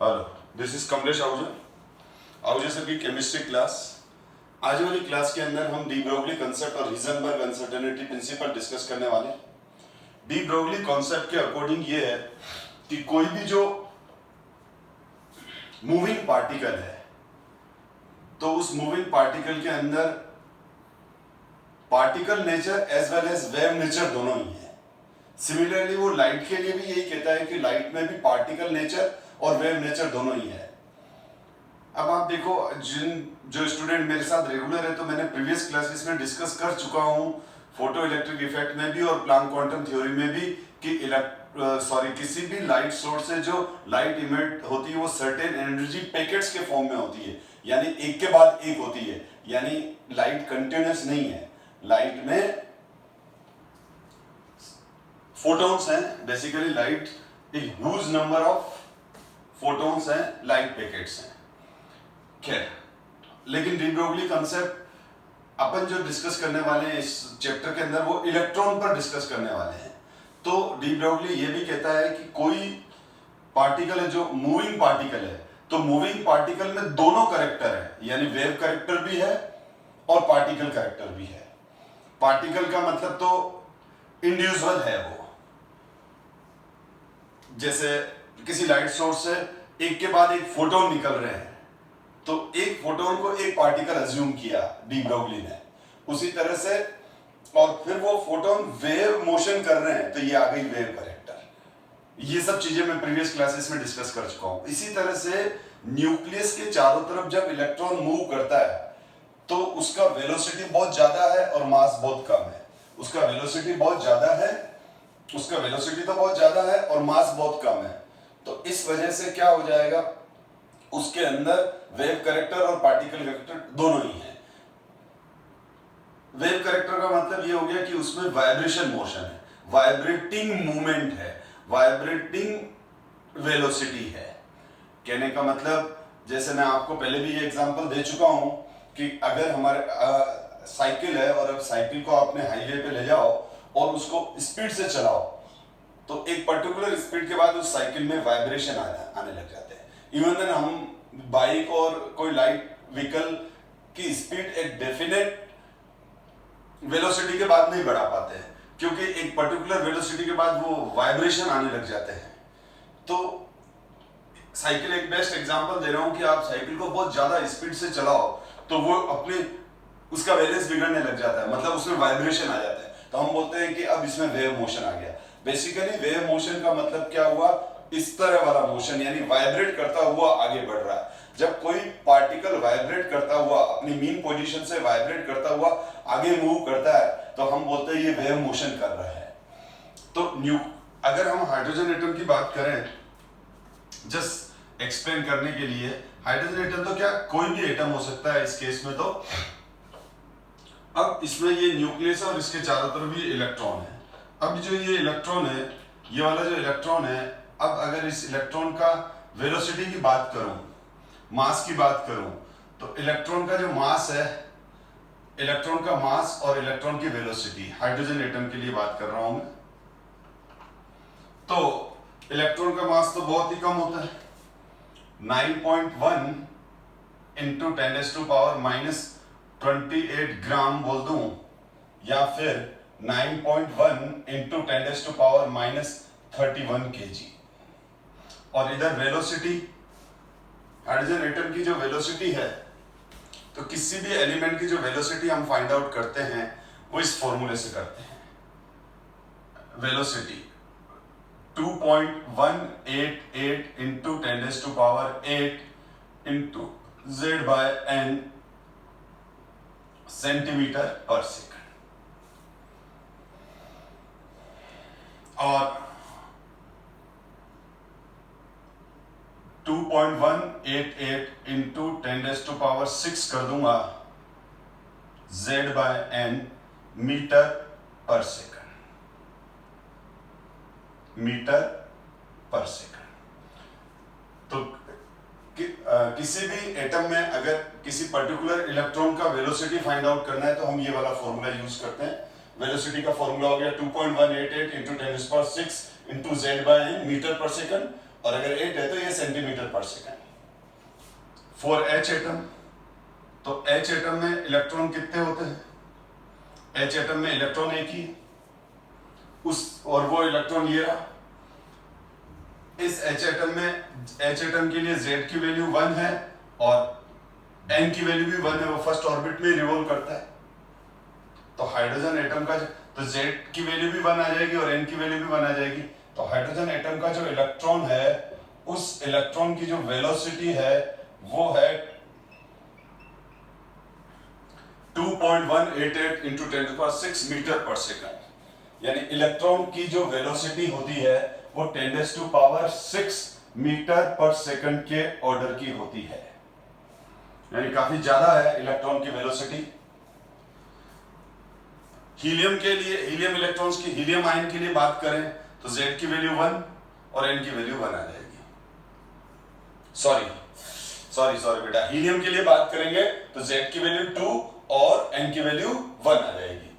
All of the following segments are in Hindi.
Hello, this is Kamlesh Ahuja sir की केमिस्ट्री क्लास। आज वाली क्लास के अंदर हम डी ब्रोगली कॉन्सेप्ट और हीज़ेनबर्ग अनसर्टेनिटी प्रिंसिपल डिस्कस करने वाले हैं। डी ब्रोगली कॉन्सेप्ट के अकॉर्डिंग ये है कि कोई भी जो मूविंग पार्टिकल है तो उस मूविंग पार्टिकल के अंदर particle nature as well as wave nature दोनों ही है। सिमिलरली वो लाइट के लिए भी यही कहता है कि लाइट में भी पार्टिकल नेचर और वेव नेचर दोनों ही है। अब आप देखो, जो स्टूडेंट मेरे साथ रेगुलर है तो मैंने प्रीवियस क्लासेस में डिस्कस कर चुका हूँ फोटो इलेक्ट्रिक इफेक्ट में भी और प्लांक क्वांटम थ्योरी में भी कि किसी भी लाइट सोर्स से जो लाइट इमिट होती है वो सर्टेन एनर्जी पैकेट्स के फॉर्म में होती है, यानी एक के बाद एक होती है, यानी लाइट कंटिन्यूअस नहीं है। लाइट में फोटॉन्स हैं, बेसिकली लाइट एक ह्यूज नंबर ऑफ फोटॉन्स हैं, लाइट पैकेट्स हैं। खैर, लेकिन डी ब्रोगली कॉन्सेप्ट अपन जो डिस्कस करने वाले हैं इस चैप्टर के अंदर वो इलेक्ट्रॉन पर डिस्कस करने वाले हैं। तो डी ब्रोगली ये भी कहता है कि कोई पार्टिकल है जो मूविंग पार्टिकल है, तो मूविंग पार्टिकल में दोनों कैरेक्टर है, यानी वेव कैरेक्टर भी है और पार्टिकल कैरेक्टर भी है। पार्टिकल का मतलब तो इंडिविजुअल है वो, जैसे किसी लाइट सोर्स से एक के बाद एक फोटोन निकल रहे हैं तो एक फोटोन को एक पार्टिकल अज्यूम किया डी ब्रोगली ने, उसी तरह से, और फिर वो फोटोन वेव मोशन कर रहे हैं तो ये आ गई वेव कैरेक्टर। ये सब चीजें मैं प्रीवियस क्लासेस में डिस्कस कर चुका हूं। इसी तरह से न्यूक्लियस के चारों तरफ जब इलेक्ट्रॉन मूव करता है तो उसका वेलोसिटी बहुत ज्यादा है और मास बहुत कम है। उसका वेलोसिटी बहुत ज्यादा है, उसका वेलोसिटी तो बहुत ज्यादा है और मास बहुत कम है, तो इस वजह से क्या हो जाएगा, उसके अंदर वेव कैरेक्टर और पार्टिकल कैरेक्टर दोनों ही हैं। वेव कैरेक्टर का मतलब ये हो गया कि उसमें वाइब्रेशन मोशन है, वाइब्रेटिंग मूवमेंट है, वाइब्रेटिंग वेलोसिटी है। कहने का मतलब, जैसे मैं आपको पहले भी ये एग्जांपल दे चुका हूं कि अगर हमारे साइकिल है और अब साइकिल को आपने हाईवे पे ले जाओ और उसको स्पीड से चलाओ तो एक पर्टिकुलर स्पीड के बाद उस साइकिल में वाइब्रेशन आने लग जाते हैं। इवन देन हम बाइक और कोई लाइट व्हीकल की स्पीड एक डेफिनेट वेलोसिटी के बाद नहीं बढ़ा पाते हैं, क्योंकि एक पर्टिकुलर वेलोसिटी के बाद वो वाइब्रेशन आने लग जाते हैं। तो साइकिल एक बेस्ट एग्जांपल दे रहा हूं कि आप साइकिल को बहुत ज्यादा स्पीड से चलाओ तो वो उसका बैलेंस बिगड़ने लग जाता है, मतलब उसमें वाइब्रेशन आ जाता है, तो हम बोलते हैं कि अब इसमें वेव मोशन आ गया। बेसिकली वेव मोशन का मतलब क्या हुआ, इस तरह वाला मोशन, यानी वाइब्रेट करता हुआ आगे बढ़ रहा है। जब कोई पार्टिकल वाइब्रेट करता हुआ अपनी मीन पोजीशन से वाइब्रेट करता हुआ आगे मूव करता है तो हम बोलते हैं ये वेव मोशन कर रहा है। तो अगर हम हाइड्रोजन एटम की बात करें, जस्ट एक्सप्लेन करने के लिए, हाइड्रोजन एटम तो क्या कोई भी एटम हो सकता है इस केस में। तो अब इसमें ये न्यूक्लियस और इसके चारों तरफ ये इलेक्ट्रॉन है। अब जो ये इलेक्ट्रॉन है, ये वाला जो इलेक्ट्रॉन है, अब अगर इस इलेक्ट्रॉन का वेलोसिटी की बात करूं, मास की बात करूं, तो इलेक्ट्रॉन का जो मास है, इलेक्ट्रॉन का मास और इलेक्ट्रॉन की वेलोसिटी, हाइड्रोजन एटम के लिए बात कर रहा हूं मैं, तो इलेक्ट्रॉन का मास तो बहुत ही कम होता है, 9.1 इंटू 10⁻⁻28 ग्राम बोल दूं, या फिर 9.1 इंटू 10⁻⁻31 kg। और इधर वेलोसिटी, हाइड्रोजन एटम की जो वेलोसिटी है, तो किसी भी एलिमेंट की जो वेलोसिटी हम फाइंड आउट करते हैं वो इस फॉर्मूले से करते हैं। Velocity 2.188 into 10⁸ into Z/n centimetre पर सेकंड, और 2.188 इंटू 10⁶ कर दूंगा Z/n metre per second, metre per second. तो किसी भी एटम में अगर किसी पर्टिकुलर इलेक्ट्रॉन का वेलोसिटी फाइंड आउट करना है तो हम ये वाला फॉर्मूला यूज करते हैं। वेलोसिटी का फॉर्मूला हो गया 2.188 into 10⁶ into Z/n metre per second, और अगर 8 है तो ये सेंटीमीटर पर सेकंड। फॉर H एटम, तो H एटम में इलेक्ट्रॉन कितने होते हैं? H एटम में इलेक्ट्रॉन एक ही उस, और वो इलेक्ट्रॉन ये रहा। इस H एटम में, H एटम के लिए Z की वैल्यू 1 है और N की वैल्यू भी 1 है, वो फर्स्ट ऑर्बिट में रिवॉल्व करता है। तो हाइड्रोजन एटम का तो Z की वैल्यू भी 1 आ जाएगी और N की वैल्यू भी 1 आ जाएगी। तो हाइड्रोजन एटम का जो इलेक्ट्रॉन है, उस इलेक्ट्रॉन की जो वेलोसिटी है वो है 2.188 into 10⁶ मीटर पर सेकंड। यानी इलेक्ट्रॉन की जो वेलोसिटी होती है वो 10⁶ मीटर पर सेकंड के ऑर्डर की होती है, यानी काफी ज्यादा है इलेक्ट्रॉन की वेलोसिटी। हीलियम के लिए, हीलियम इलेक्ट्रॉन्स की, हीलियम आयन के लिए बात करें तो Z की वैल्यू 1 और N की वैल्यू 1 आ जाएगी। सॉरी बेटा, हीलियम के लिए बात करेंगे तो Z की वैल्यू 2 और N की वैल्यू 1 आ जाएगी।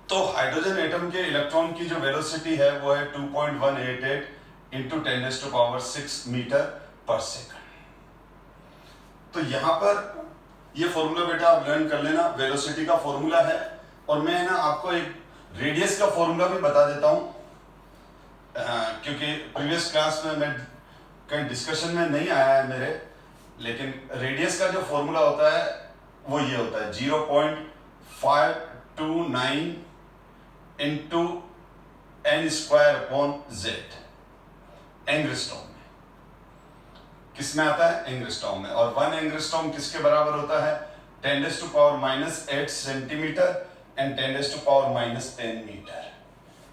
तो हाइड्रोजन एटम के इलेक्ट्रॉन की जो वेलोसिटी है वो है 2.188 into 10⁶ मीटर पर सेकंड। तो यहां पर ये फॉर्मूला बेटा आप लर्न कर लेना, वेलोसिटी का फॉर्मूला है। और मैं ना आपको एक रेडियस का फॉर्मूला भी बता देता हूं, क्योंकि प्रीवियस क्लास में मैं कहीं डिस्कशन में नहीं आया है मेरे, लेकिन रेडियस का जो फॉर्मूला होता है वो ये होता है 0.529 into n²/z, एंग्स्ट्रॉम में। किस में आता है? एंग्स्ट्रॉम में। और 1 एंग्स्ट्रॉम किसके बराबर होता है? 10⁻⁸ सेंटीमीटर एंड 10⁻⁻10 मीटर।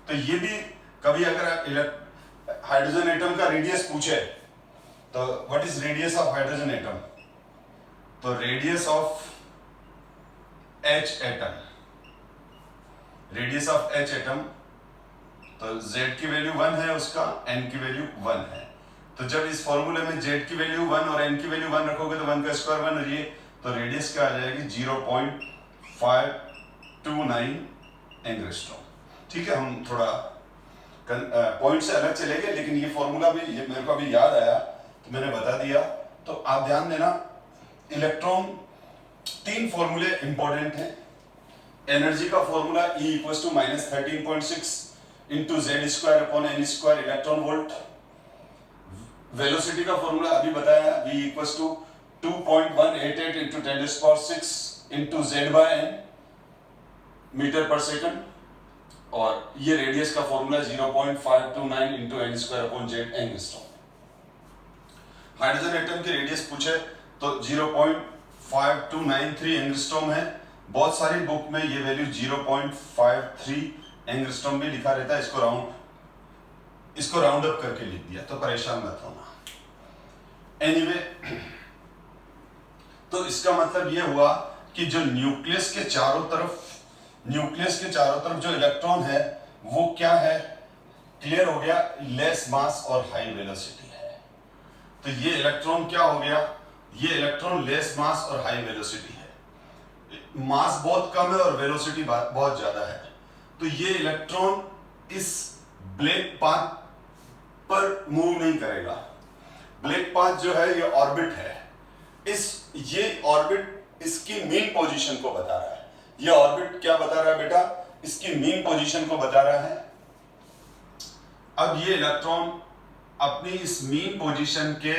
तो ये भी कभी अगर हाइड्रोजन एटम का रेडियस पूछे तो what is radius of hydrogen atom? तो radius of H atom, radius of H atom, तो Z की वैल्यू 1 है उसका, N की वैल्यू 1 है। तो जब इस फॉर्मूले में Z की वैल्यू 1 और N की वैल्यू 1 रखोगे तो 1 का स्क्वायर 1 और ये, तो रेडियस क्या आ जाएगी? 0.529 एंग्स्ट्रॉम। ठीक है, हम थोड़ा पॉइंट से अलग चले गए, लेकिन ये फॉर्मूला भी मेरे को अभी याद आया तो मैंने बता दिया। तो आप ध्यान देना, इलेक्ट्रॉन 3 फॉर्मूले इंपॉर्टेंट हैं। एनर्जी का formula E = -13.6 into Z²/n² electron volt. Velocity का फॉर्मूला अभी बताया, V = 2.188 into 10⁶ into Z/n metre per second. और ये रेडियस का formula 0.529 into n²/z angstrom. Hydrogen atom की रेडियस पूछे तो 0.5293 एंगस्ट्रॉम है। बहुत सारी बुक में ये वैल्यू 0.53 एंगस्ट्रॉम भी लिखा रहता है। इसको राउंड अप करके लिख दिया, तो परेशान मत होना। एनीवे, तो इसका मतलब ये हुआ कि जो न्यूक्लियस के चारों तरफ जो इलेक्ट्रॉन है वो क्या है? क्लियर हो गया, लेस मास और हाई वेलोसिटी है। तो ये इलेक्ट्रॉन क्या हो गया? ये इलेक्ट्रॉन लेस मास और हाई वेलोसिटी है। मास बहुत कम है और वेलोसिटी बहुत ज्यादा है। तो ये इलेक्ट्रॉन इस ब्लैक पाथ पर मूव नहीं करेगा। ब्लैक पाथ जो है ये ऑर्बिट है। ये ऑर्बिट इसकी मीन पोजीशन को बता रहा है। ये ऑर्बिट क्या बता रहा है बेटा? इसकी मीन पोजीशन को बता रहा है। अब ये इलेक्ट्रॉन अपनी इस मीन पोजीशन के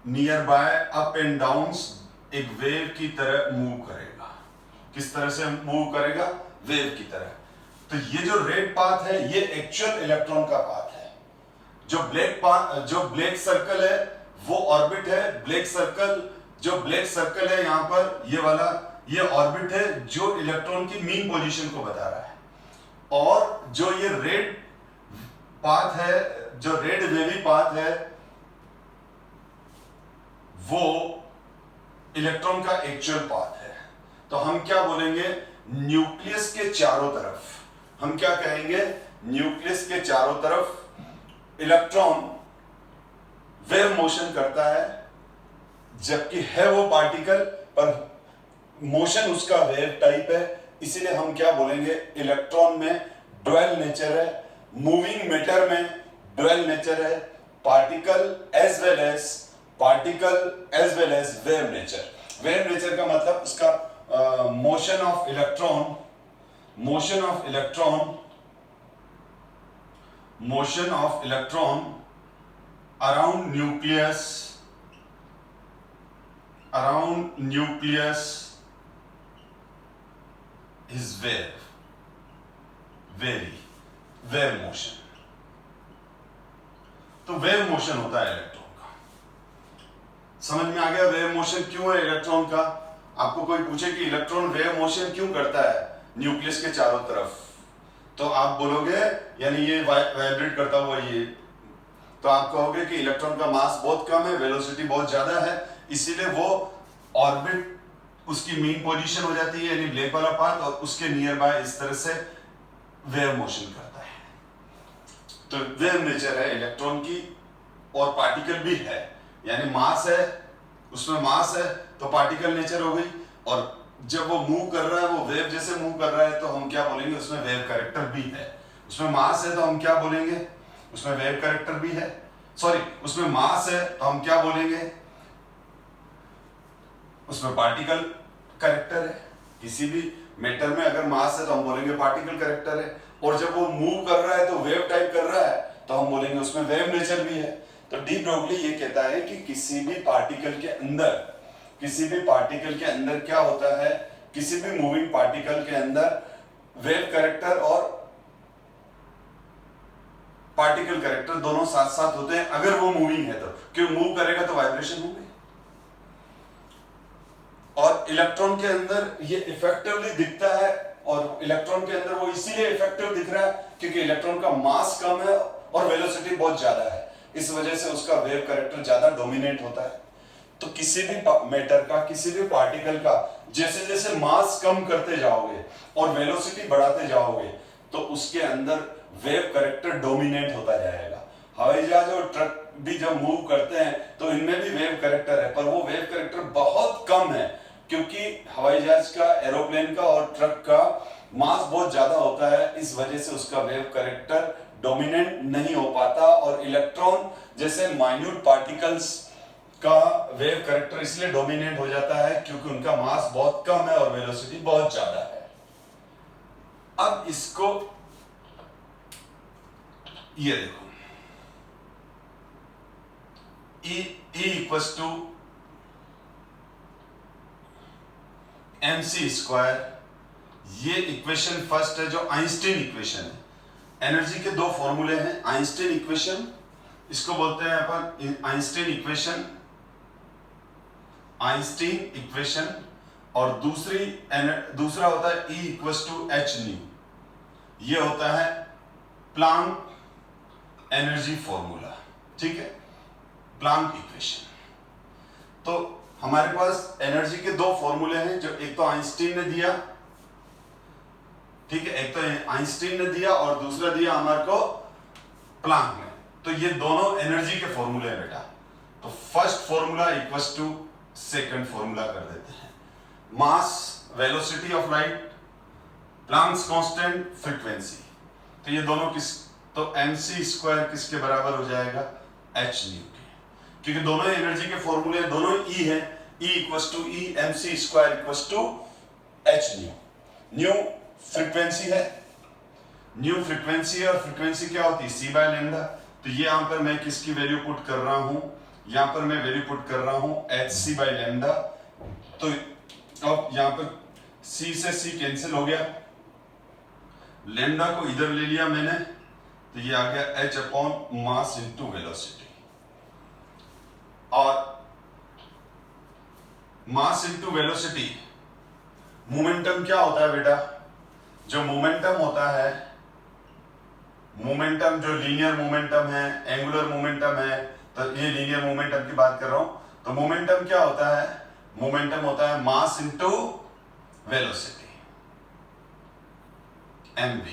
near by up and down एक वेव की तरह मूव करेगा। किस तरह से मूव करेगा? वेव की तरह। तो ये जो रेड पाथ है ये एक्चुअल इलेक्ट्रॉन का पाथ है। जो ब्लैक सर्कल है वो ऑर्बिट है। ब्लैक सर्कल है यहाँ पर, ये वाला, ये ऑर्बिट है जो इलेक्ट्रॉन की मीन पोजीशन को बता रहा है। और जो ये रेड पाथ है, जो रेड वेवी पाथ है, वो इलेक्ट्रॉन का एक्चुअल पाथ है। तो हम क्या बोलेंगे? न्यूक्लियस के चारों तरफ, हम क्या कहेंगे? न्यूक्लियस के चारों तरफ इलेक्ट्रॉन वेव मोशन करता है, जबकि है वो पार्टिकल पर मोशन उसका वेव टाइप है। इसीलिए हम क्या बोलेंगे? इलेक्ट्रॉन में ड्वेल नेचर है, मूविंग मैटर में ड्वेल नेचर है, particle as well as wave nature. Wave nature का मतलब उसका motion of electron around nucleus is wave motion. तो वेव मोशन होता है इलेक्ट्रॉन का। समझ में आ गया वेव मोशन क्यों है इलेक्ट्रॉन का? आपको कोई पूछे कि इलेक्ट्रॉन वेव मोशन क्यों करता है न्यूक्लियस के चारों तरफ, तो आप बोलोगे यानी ये वाइब्रेट करता हुआ ये, तो आप कहोगे कि इलेक्ट्रॉन का मास बहुत कम है, वेलोसिटी बहुत ज्यादा है, इसीलिए वो ऑर्बिट उसकी मीन पोजीशन हो जाती है यानी ब्लैक वाला पाथ, और उसके नियर बाय इस तरह से वेव मोशन करता है। तो वेव नेचर है इलेक्ट्रॉन की, और पार्टिकल भी है यानी मास है, उसमें मास है तो पार्टिकल नेचर हो गई, और जब वो मूव कर रहा है, वो वेव जैसे मूव कर रहा है, तो हम क्या बोलेंगे उसमें वेव कैरेक्टर भी है। उसमें मास है तो हम क्या बोलेंगे उसमें वेव कैरेक्टर भी है, सॉरी उसमें मास है तो हम क्या बोलेंगे उसमें पार्टिकल कैरेक्टर है। किसी भी मैटर में अगर मास है तो हम बोलेंगे पार्टिकल कैरेक्टर है, और जब वो मूव कर रहा है तो वेव टाइप कर रहा है तो हम बोलेंगे उसमें वेव नेचर भी है। तो डी ब्रोगली ये कहता है कि किसी भी पार्टिकल के अंदर क्या होता है, किसी भी मूविंग पार्टिकल के अंदर वेव कैरेक्टर और पार्टिकल कैरेक्टर दोनों साथ साथ होते हैं अगर वो मूविंग है तो, क्यों मूव करेगा तो वाइब्रेशन होगी। और इलेक्ट्रॉन के अंदर ये इफेक्टिवली दिखता है, और इलेक्ट्रॉन के अंदर वो इसीलिए इफेक्टिव दिख रहा है क्योंकि इलेक्ट्रॉन का मास कम है और वेलोसिटी बहुत ज्यादा है, इस वजह से उसका वेव कैरेक्टर ज्यादा डोमिनेट होता है। तो किसी भी मैटर का, किसी भी पार्टिकल का जैसे जैसे मास कम करते जाओगे और वेलोसिटी बढ़ाते जाओगे तो उसके अंदर वेव कैरेक्टर डोमिनेट होता जाएगा। हवाई जहाज और ट्रक भी जब मूव करते हैं तो इनमें भी वेव कैरेक्टर है, पर वो वेव कैरेक्टर बहुत कम है क्योंकि हवाई जहाज का, एरोप्लेन का और ट्रक का मास बहुत ज्यादा होता है, इस वजह से उसका वेव कैरेक्टर डोमिनेंट नहीं हो पाता। और इलेक्ट्रॉन जैसे माइन्यूट पार्टिकल्स का वेव कैरेक्टर इसलिए डोमिनेट हो जाता है क्योंकि उनका मास बहुत कम है और वेलोसिटी बहुत ज्यादा है। अब इसको ये देखो, E equals to mc square, ये इक्वेशन फर्स्ट है जो आइंस्टीन इक्वेशन है। एनर्जी के दो फॉर्मूले हैं, आइंस्टीन इक्वेशन इसको बोलते हैं अपन आइंस्टीन इक्वेशन, और दूसरा होता है E equals to h nu, ये होता है प्लांक एनर्जी फॉर्मूला, ठीक है, प्लांक इक्वेशन। तो हमारे पास एनर्जी के दो फॉर्मूले हैं, जो एक तो आइंस्टीन ने दिया, ठीक है, एक तो आइंस्टीन ने दिया और दूसरा दिया हमारे को प्लांक ने। तो ये दोनों एनर्जी के फॉर्मूले हैं बेटा। तो first formula equals to second formula कर देते हैं, mass, velocity of light, Planck's constant, frequency. तो ये दोनों तो mc स्क्वायर किसके बराबर हो जाएगा, h न्यू के, क्योंकि दोनों एनर्जी के फॉर्मूले दोनों E है, E equals to E, mc square equals to h nu. Nu frequency है, न्यू फ्रीक्वेंसी है, और फ्रीक्वेंसी क्या होती है, c बाय लैम्डा। तो ये यहां पर मैं किसकी वैल्यू पुट कर रहा हूं, यहां पर मैं वैल्यू पुट कर रहा हूं hc बाय लैम्डा। तो अब यहां पर c से c कैंसिल हो गया, लैम्डा को इधर ले लिया मैंने, तो ये आ गया h upon mass into velocity. और मास इनटू वेलोसिटी, मोमेंटम क्या होता है बेटा, जो मोमेंटम होता है, मोमेंटम जो लीनियर मोमेंटम है, एंगुलर मोमेंटम है, तो ये लीनियर मोमेंटम की बात कर रहा हूं। तो मोमेंटम क्या होता है, मोमेंटम होता है मास इनटू वेलोसिटी, mv।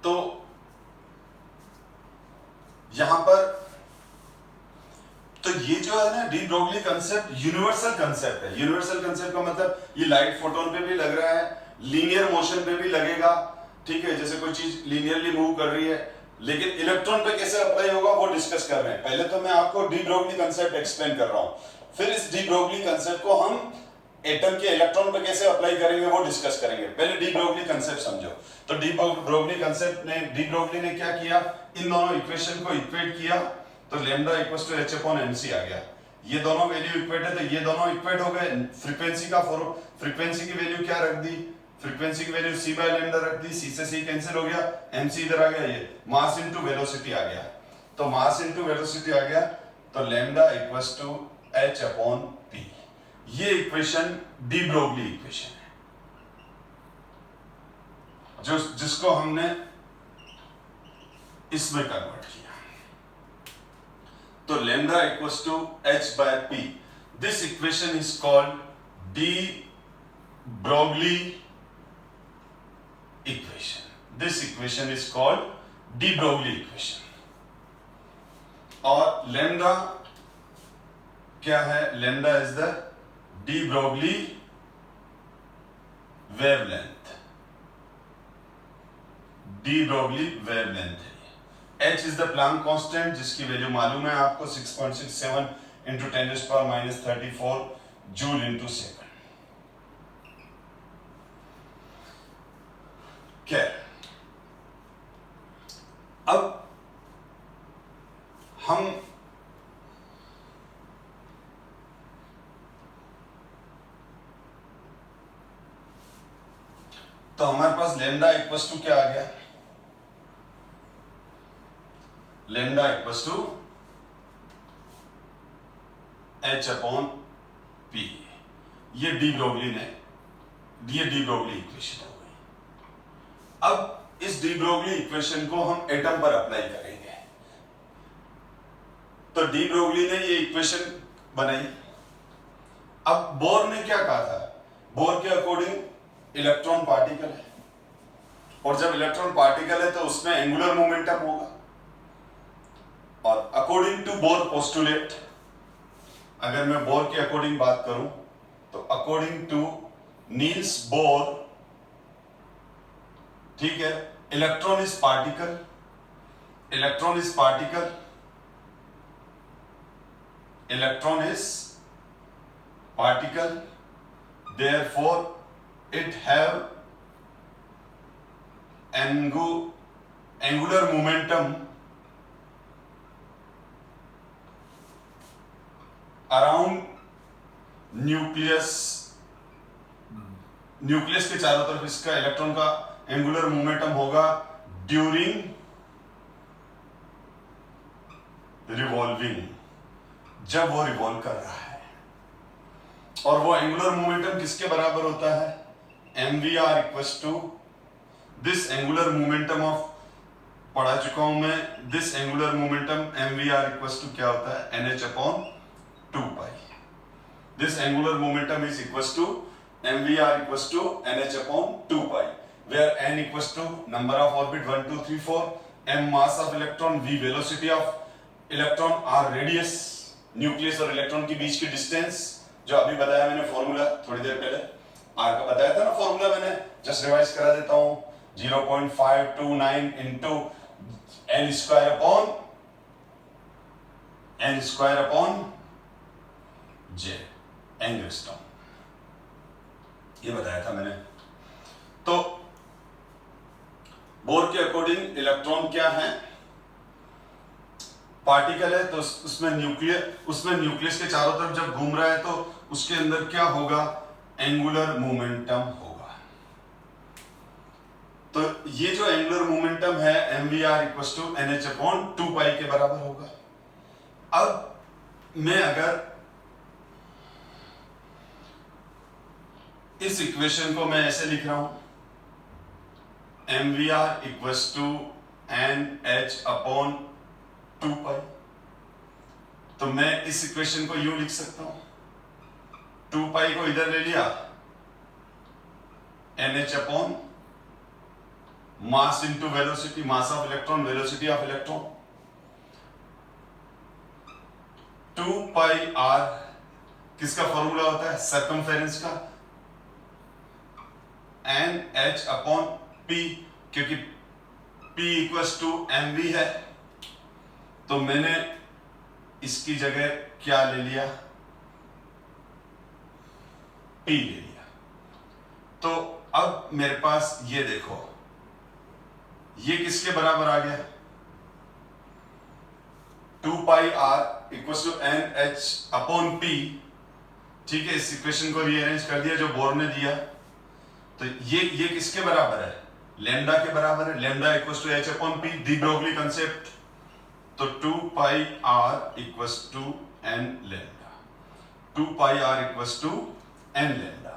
तो यहां पर तो ये जो है ना D Broglie concept universal concept है। यूनिवर्सल कंसेप्ट का मतलब ये लाइट फोटोन पे भी लग रहा है, लीनियर मोशन पे भी लगेगा, ठीक है, जैसे कोई चीज लीनियरली मूव कर रही है, लेकिन इलेक्ट्रॉन पे कैसे अप्लाई होगा वो डिस्कस कर रहे हैं। पहले तो मैं आपको डी ब्रोगली कंसेप्ट एक्सप्लेन कर रहा हूं, फिर इस डी ब्रोगली कंसेप्ट को हम एटम के इलेक्ट्रॉन पे कैसे अप्लाई करेंगे वो डिस्कस करेंगे। पहले डी ब्रोगली कंसेप्ट समझो। तो डी ब्रोगली कंसेप्ट ने, डी ब्रोगली ने क्या किया, इन दोनों इक्वेशन को इक्वेट किया, तो lambda equals to H upon MC आ गया। ये दोनों वैल्यू इक्वेट है तो ये दोनों इक्वेट हो गए। फ्रीक्वेंसी की वैल्यू क्या रख दी, फ्रीक्वेंसी की वैल्यू c बाय लैम्डा रख दी, c से c कैंसिल हो गया, mc इधर आ गया, ये मास इनटू वेलोसिटी आ गया। तो मास इनटू वेलोसिटी आ गया, तो lambda equals to h upon p। ये इक्वेशन डी ब्रोगली इक्वेशन है, जो जिसको हमने इसमें कन्वर्ट किया। तो lambda equals to h by p, this equation is called de Broglie equation. This equation is called de Broglie equation. और lambda क्या है, lambda is the de Broglie wavelength. de Broglie wavelength है। h is the Planck constant, जिसकी वैल्यू मालूम है आपको 6.67 into 10⁻34 जूल into सेकंड। क्या अब हम तो हमारे पास लैम्डा इक्वल्स टू क्या आ गया, lambda equals to h upon p। ये डी ब्रोगली इक्वेशन हो गई। अब इस डी ब्रोगली इक्वेशन को हम एटम पर अप्लाई करेंगे। तो डी ब्रोगली ने ये इक्वेशन बनाई। अब बोर ने क्या कहा था, बोर के अकॉर्डिंग इलेक्ट्रॉन पार्टिकल है, और जब इलेक्ट्रॉन पार्टिकल है तो उसमें एंगुलर मोमेंटम होगा। और अकॉर्डिंग टू बोर पोस्टुलेट, अगर मैं बोर के अकॉर्डिंग बात करूं तो अकॉर्डिंग टू नील्स बोर, ठीक है, electron is particle, electron is particle, electron is particle, therefore it have angular momentum around nucleus के चारों तरफ इसका इलेक्ट्रॉन का एंगुलर मोमेंटम होगा ड्यूरिंग रिवॉल्विंग, जब वो रिवॉल्व कर रहा है। और वो एंगुलर मोमेंटम किसके बराबर होता है, mvr equals to this angular momentum of, पढ़ा चुका हूं मैं, this angular momentum mvr equals to क्या होता है, nh upon 2 pi. This angular momentum is equals to mvr equals to nh upon 2 pi, where n equals to number of orbit 1 2 3 4, m mass of electron, v velocity of electron, r radius nucleus और इलेक्ट्रॉन के बीच की डिस्टेंस, जो अभी बताया मैंने फॉर्मूला थोड़ी देर पहले, आर का बताया था ना फॉर्मूला, मैंने जस्ट रिवाइज करा देता हूं, 0.529 इंटू एन स्क्वायर अपॉन जे एंगस्ट्रॉम, ये बताया था मैंने। तो बोर के अकॉर्डिंग इलेक्ट्रॉन क्या है, पार्टिकल है, तो उसमें न्यूक्लियस के चारों तरफ जब घूम रहा है तो उसके अंदर क्या होगा, एंगुलर मोमेंटम होगा। तो ये जो एंगुलर मोमेंटम है mvr equals to nh upon 2 pi के बराबर होगा। अब मैं अगर इस इक्वेशन को मैं ऐसे लिख रहा हूं, mvr equals to nh upon 2 pi, तो मैं इस इक्वेशन को यूं लिख सकता हूं, 2 पाई को इधर ले लिया, nh upon mass into velocity, mass of electron, velocity of electron, 2 pi r किसका फॉर्मूला होता है, सर्कमफेरेंस का, n h अपॉन p क्योंकि P इक्वल्स टू mv है, तो मैंने इसकी जगह क्या ले लिया, P ले लिया। तो अब मेरे पास ये देखो, ये किसके बराबर आ गया, 2 pi r equals to NH upon P। ठीक है, इस इक्वेशन को रीअरेंज कर दिया जो बोर ने दिया। तो ये किसके बराबर है, लैम्डा के बराबर है। Lambda equals to H upon P, de Broglie concept. तो 2 pi r equals to n lambda, 2 pi r equals to n lambda.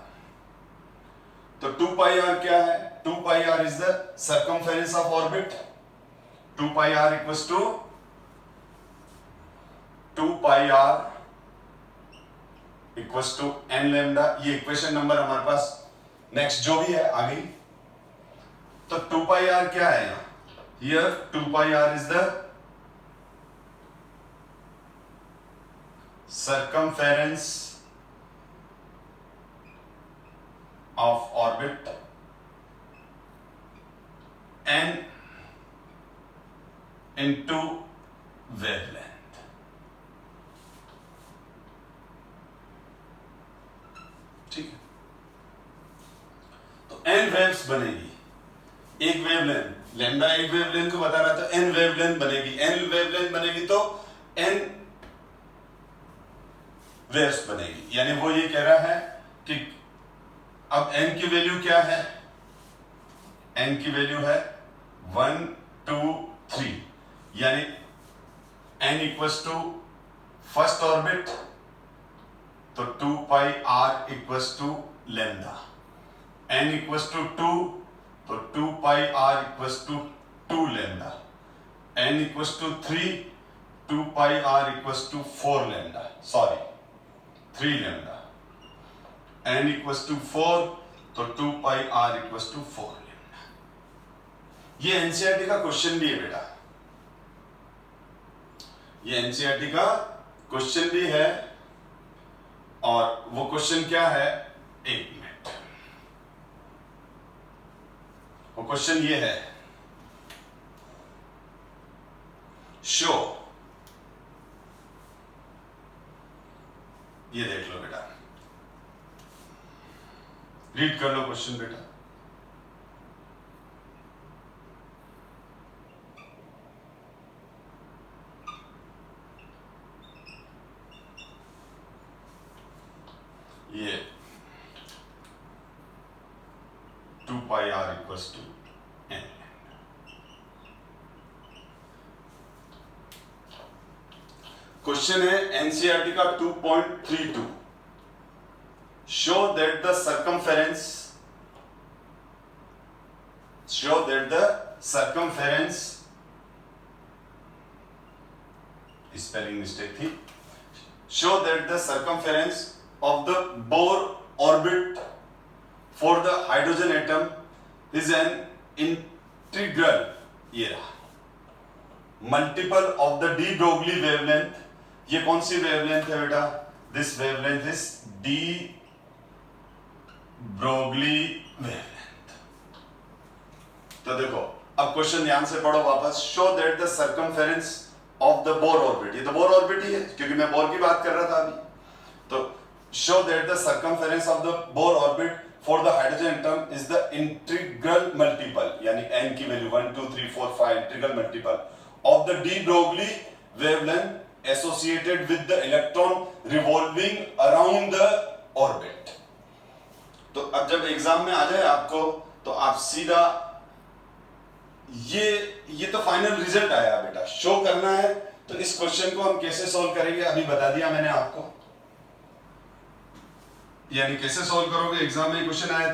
तो 2 पाई r क्या है, 2 pi r is the circumference of orbit. 2 pi r equals to 2 pi r equals to n lambda. ये इक्वेशन नंबर हमारे पास नेक्स्ट जो भी है आ गई। तो 2 पाई r क्या है यहां, here 2 pi r is the circumference of orbit n into wavelength। ठीक है, तो n वेव्स बनेगी, एक वेवलेंथ, लैम्डा एक वेवलेंथ को बता रहा था, n वेवलेंथ बनेगी, n वेवलेंथ बनेगी तो n वेव्स बनेगी। यानी वो ये कह रहा है कि अब n की वैल्यू क्या है, n की वैल्यू है 1 2 3, यानी n equals to first orbit, तो 2 pi r equals to lambda. n equals to 2, तो 2 pi r equals to 2 lambda. n equals to 3, 2 pi r equals to 4 lambda, sorry 3 lambda. n equals to 4, तो 2 pi r equals to 4 lambda. ये एनसीईआरटी का क्वेश्चन भी है बेटा, ये एनसीईआरटी का क्वेश्चन भी है। और वो क्वेश्चन क्या है, एक मिनट, वो क्वेश्चन ये है, शो, ये देख लो बेटा, रीड कर लो क्वेश्चन बेटा। ये 2 pi r equals to n। Question है एनसीईआरटी का 2.32, show that the circumference spelling mistake थी, show that the circumference of the Bohr orbit for the hydrogen atom is an integral, ये रहा, multiple of the de Broglie wavelength। ये कौन सी वेवलेंथ है बेटा, this wavelength is D Broglie wavelength. तो देखो अब क्वेश्चन ध्यान से पढ़ो वापस, show that the circumference of the Bohr orbit, ये तो बोर ऑर्बिट ही है क्योंकि मैं बोर की बात कर रहा था अभी। तो show that the circumference of the Bohr orbit for the hydrogen atom is the integral multiple, यानी n की value 1 2 3 4 5 integral multiple of the de Broglie wavelength associated with the electron revolving around the orbit। तो अब जब एग्जाम में आ जाए आपको तो आप सीधा ये तो फाइनल रिजल्ट आया बेटा, शो करना है। तो इस क्वेश्चन को हम कैसे सॉल्व करेंगे अभी बता दिया मैंने आपको, यानी कैसे सॉल्व करोगे, एग्जाम में क्वेश्चन आया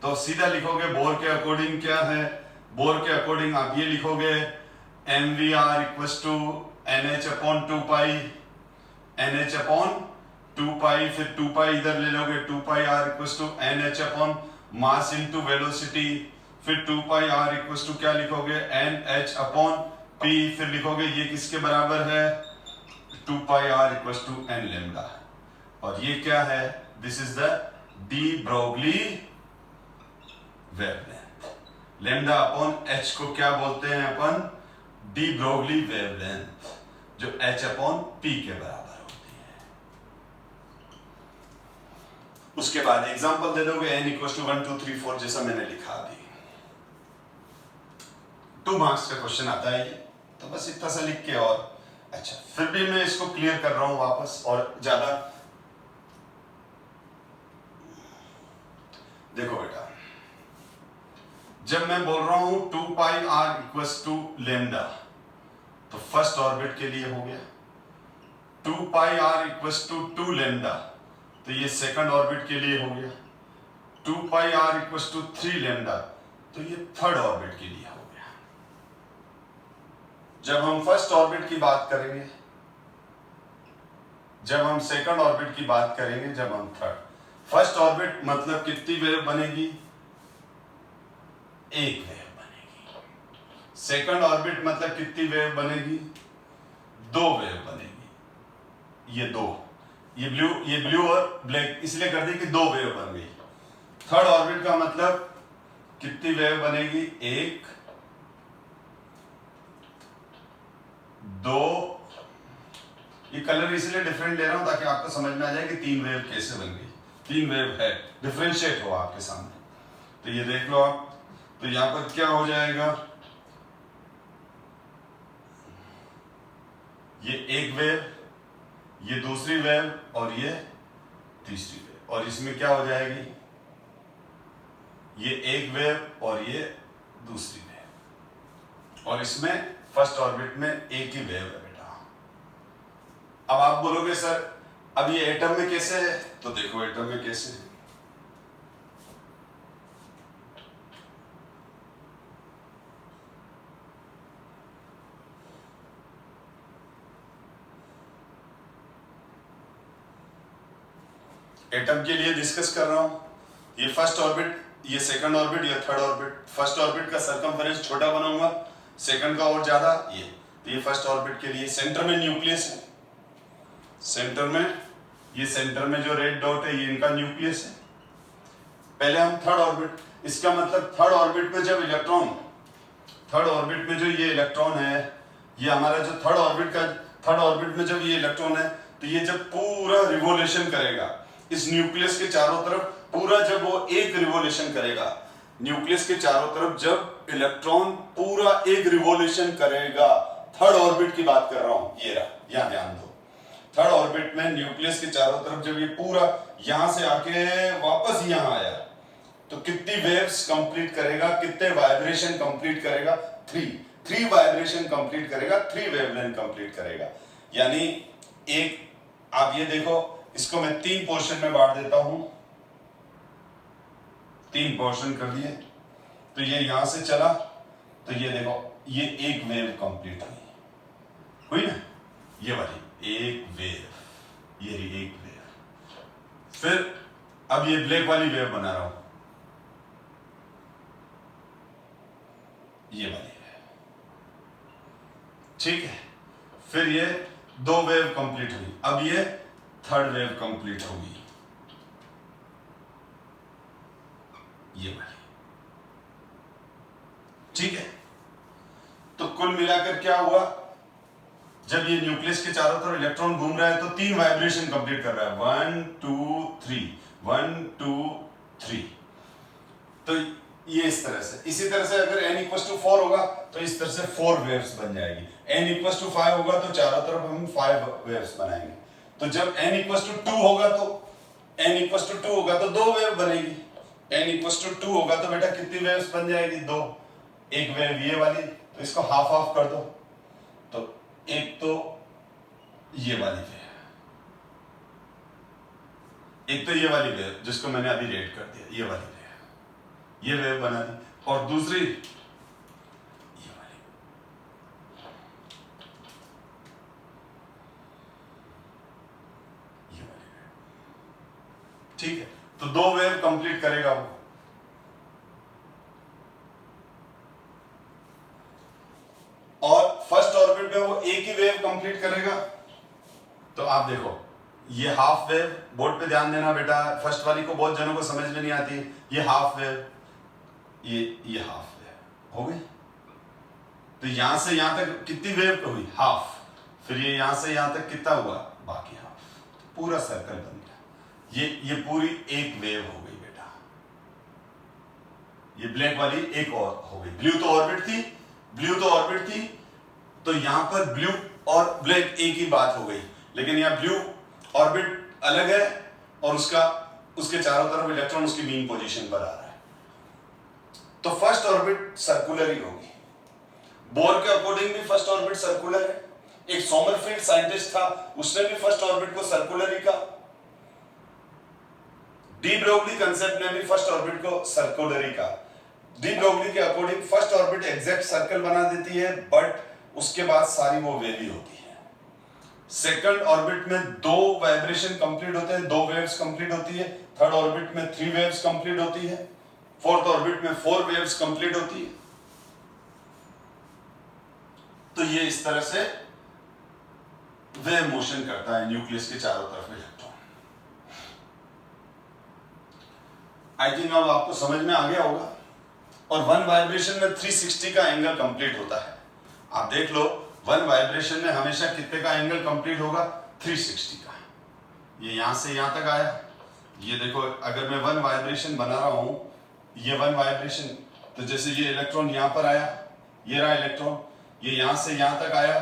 तो सीधा लिखोगे बोर के अकॉर्डिंग क्या है, बोर के अकॉर्डिंग आप ये लिखोगे mvr equals to NH upon 2 pi, NH upon 2 pi, फिर 2 पाई इधर ले लोगे, 2 pi r equals to NH upon mass into velocity, फिर 2 पाई r इक्वल्स टू क्या लिखोगे NH अपॉन P, फिर लिखोगे ये किसके बराबर है 2 pi r equals to n lambda. और ये क्या है, this is the de Broglie wavelength, lambda upon H को क्या बोलते हैं अपन? डी ब्रोगली वेवलेंथ, जो एच अपॉन पी के बराबर होती है। उसके बाद एग्जांपल दे दोगे n इक्वल टू 1 2 3 4 जैसा मैंने लिखा अभी। 2 मार्क्स का क्वेश्चन आता है ये, तो बस इतना सा लिख के। और अच्छा, फिर भी मैं इसको क्लियर कर रहा हूं वापस, और ज्यादा देखो बेटा, जब मैं बोल रहा हूं 2 पाई आर इक्वल्स टू लेमडा, तो फर्स्ट ऑर्बिट के लिए हो गया। 2 पाई आर इक्वल्स टू 2 लेमडा, तो ये सेकंड ऑर्बिट के लिए हो गया। 2 पाई आर इक्वल्स टू 3 लेमडा, तो ये थर्ड ऑर्बिट के लिए हो गया। जब हम फर्स्ट ऑर्बिट की बात करेंगे, जब हम सेकंड ऑर्बिट की बात करेंगे, जब हम थर्ड, फर्स्ट ऑर्बिट मतलब कितनी वेव बनेगी? एक वेव बनेगी। सेकंड ऑर्बिट मतलब कितनी वेव बनेगी? 2 वेव बनेगी। ये ब्लू और ब्लैक इसलिए कर दी कि 2 वेव बन गई। थर्ड ऑर्बिट का मतलब कितनी वेव बनेगी? 1 2। ये कलर इसलिए डिफरेंट ले रहा हूं ताकि आपको समझ में आ जाए कि 3 वेव कैसे बन गई। 3 वेव है, डिफरेंशिएट हो आपके सामने। तो ये देख लो आप, तो यहां पर क्या हो जाएगा? ये एक वेव, ये दूसरी वेव, और ये तीसरी वेव। और इसमें क्या हो जाएगी? ये एक वेव और ये दूसरी वेव। और इसमें फर्स्ट ऑर्बिट में एक ही वेव है बेटा। अब आप बोलोगे सर अब ये एटम में कैसे है? तो देखो एटम में कैसे है। एटम के लिए डिस्कस कर रहा हूं। ये फर्स्ट ऑर्बिट, ये सेकंड ऑर्बिट, ये थर्ड ऑर्बिट। फर्स्ट ऑर्बिट का सरकमफेरेंस छोटा बनाऊंगा, सेकंड का और ज्यादा। ये फर्स्ट ऑर्बिट के लिए सेंटर में न्यूक्लियस है। सेंटर में, ये सेंटर में जो रेड डॉट है ये इनका न्यूक्लियस है। पहले हम थर्ड ऑर्बिट, इसका मतलब थर्ड ऑर्बिट में जब इलेक्ट्रॉन, थर्ड ऑर्बिट में जो ये इलेक्ट्रॉन है, ये हमारा जो थर्ड ऑर्बिट में जब ये इलेक्ट्रॉन है, तो ये जब पूरा रिवोल्यूशन करेगा इस न्यूक्लियस के चारों तरफ, पूरा जब वो एक रिवोल्यूशन करेगा न्यूक्लियस के चारों तरफ, जब इलेक्ट्रॉन पूरा एक रिवोल्यूशन करेगा, थर्ड ऑर्बिट की बात कर रहा हूं, ये रहा, यहां ध्यान दो। थर्ड ऑर्बिट में न्यूक्लियस के चारों तरफ जब ये पूरा यहां से आके वापस यहां आया, तो कितनी वेव्स कंप्लीट करेगा? कितने वाइब्रेशन कंप्लीट करेगा? 3 वाइब्रेशन कंप्लीट करेगा, 3 वेवलेंथ कंप्लीट करेगा। यानी एक, आप ये देखो, इसको मैं 3 पोर्शन में बांट देता हूं। 3 पोर्शन कर दिए, तो ये यहां से चला, तो ये देखो, ये एक वेव कंप्लीट हुई ना, ये वाली एक वेव, ये रही एक वेव। फिर अब ये ब्लैक वाली वेव बना रहा हूं, ये वाली वेव, ठीक है। फिर ये 2 वेव कंप्लीट हुई, अब ये थर्ड वेव कंप्लीट होगी, ये वाली, ठीक है। तो कुल मिलाकर क्या हुआ? जब ये न्यूक्लियस के चारों तरफ इलेक्ट्रॉन घूम रहा है तो 3 वाइब्रेशन कंप्लीट कर रहा है, 1 2 3, 1 2 3। तो ये इस तरह से, इसी तरह से अगर n इक्वल टू 4 होगा तो इस तरह से 4 वेव्स बन जाएगी। n इक्वल टू 5 होगा तो चारों तरफ हम 5 वेव्स बनाएंगे। तो जब n इक्वल टू 2 होगा तो n इक्वल टू 2 होगा तो 2 वेव बनेगी। n इक्वल टू 2 होगा तो बेटा कितनी वेव्स बन जाएगी? 2। एक वेव ये वाली, तो इसको हाफ हाफ कर दो, तो एक तो ये वाली वेव, एक तो ये वाली वेव जिसको मैंने अभी रेड कर दिया, ये वाली वेव, ये वेव बना दी, और दूसरी ये वाली, ये वाली वेव, ठीक है। तो 2 वेव कंप्लीट करेगा वो। और फर्स्ट ऑर्बिट में वो एक ही वेव कंप्लीट करेगा। तो आप देखो, ये हाफ वेव, बोर्ड पे ध्यान देना बेटा, फर्स्ट वाली को बहुत जनों को समझ में नहीं आती, ये हाफ वेव, ये हाफ वेव, हो गई। तो यहां से यहां तक कितनी वेव हुई, हाफ। फिर ये यहां से यहां तक कितना हुआ, बाकी हाफ। तो पूरा सर्कल बन गया। ये पूरी एक वेव हो गई बेटा। ये ब्लैक वाली एक और हो गई। ब्लू तो ऑर्बिट थी, तो यहां पर ब्लू और ब्लैक एक ही बात हो गई, लेकिन यहां ब्लू ऑर्बिट अलग है और उसके चारों तरफ इलेक्ट्रॉन उसकी मीन पोजीशन पर आ रहा है। तो फर्स्ट ऑर्बिट सर्कुलर ही होगी। बोर के अकॉर्डिंग भी फर्स्ट ऑर्बिट सर्कुलर है। एक सोमरफील्ड साइंटिस्ट था, उसने भी फर्स्ट ऑर्बिट को सर्कुलर ही कहा। डी ब्रोगली कंसेप्ट ने भी फर्स्ट ऑर्बिट को सर्कुलर ही कहा। डी ब्रोगली के according first orbit exact circle बना देती है, बट उसके बाद सारी वो वेवी होती है। सेकंड ऑर्बिट में 2 वाइब्रेशन कंप्लीट होते हैं, 2 वेव्स कंप्लीट होती है। थर्ड ऑर्बिट में 3 वेव्स कंप्लीट होती है। फोर्थ ऑर्बिट में 4 वेव्स कंप्लीट होती है। तो ये इस तरह से वेव मोशन करता है न्यूक्लियस के चारों तरफ इलेक्ट्रॉन। आई थिंक अब आपको समझ में आ गया होगा। और 1 वाइब्रेशन में 360 का एंगल कंप्लीट होता है। आप देख लो 1 वाइब्रेशन में हमेशा कितने का एंगल कंप्लीट होगा, 360 का। ये यहां से यहां तक आया। ये देखो, अगर मैं 1 वाइब्रेशन बना रहा हूं, ये 1 वाइब्रेशन, तो जैसे ये इलेक्ट्रॉन यहां पर आया, ये रहा इलेक्ट्रॉन, ये यहां से यहां तक आया,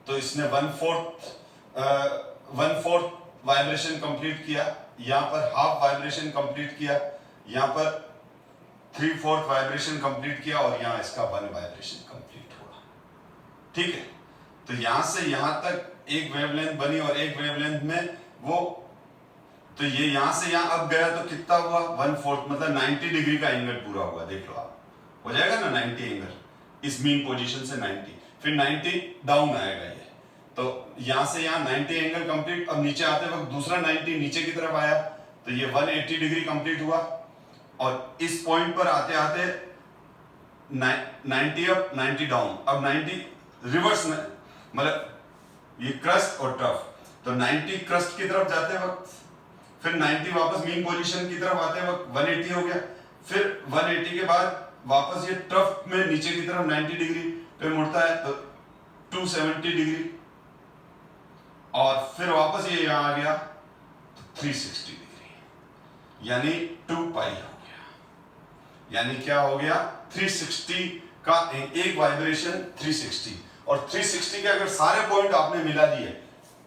तो इसने 1/4 वाइब्रेशन कंप्लीट किया। यहां पर हाफ वाइब्रेशन कंप्लीट किया, यहां पर 3/4 वाइब्रेशन कंप्लीट किया, और यहां इसका 1 वाइब्रेशन कंप्लीट हुआ। ठीक है, तो यहां से यहां तक एक वेवलेंथ बनी, और एक वेवलेंथ में वो, तो ये यहां से यहां अब गया, तो कितना हुआ, 1/4, मतलब 90 डिग्री का एंगल पूरा हुआ। देख लो आप, हो जाएगा ना 90 एंगल, इस मीन पोजीशन से 90, फिर 90 डाउन आएगा ये। तो यहां से यहां 90 एंगल कंप्लीट। अब नीचे आते वक्त दूसरा 90 नीचे की तरफ आया, तो ये 180 डिग्री कंप्लीट हुआ। और इस पॉइंट पर आते आते 90 अप 90 डाउन। अब 90 रिवर्स में, मतलब ये क्रस्ट और ट्रफ, तो 90 क्रस्ट की तरफ जाते वक्त, फिर 90 वापस मीन पोजीशन की तरफ आते वक्त 180 हो गया। फिर 180 के बाद वापस ये ट्रफ में नीचे की तरफ 90 डिग्री पे मुड़ता है, तो 270 डिग्री, और फिर वापस ये यहां आ गया, तो 360 डिग्री, यानी 2 पाई हो गया। यानी क्या हो गया, 360 का एक वाइब्रेशन 360, और 360 के अगर सारे पॉइंट आपने मिला दिए,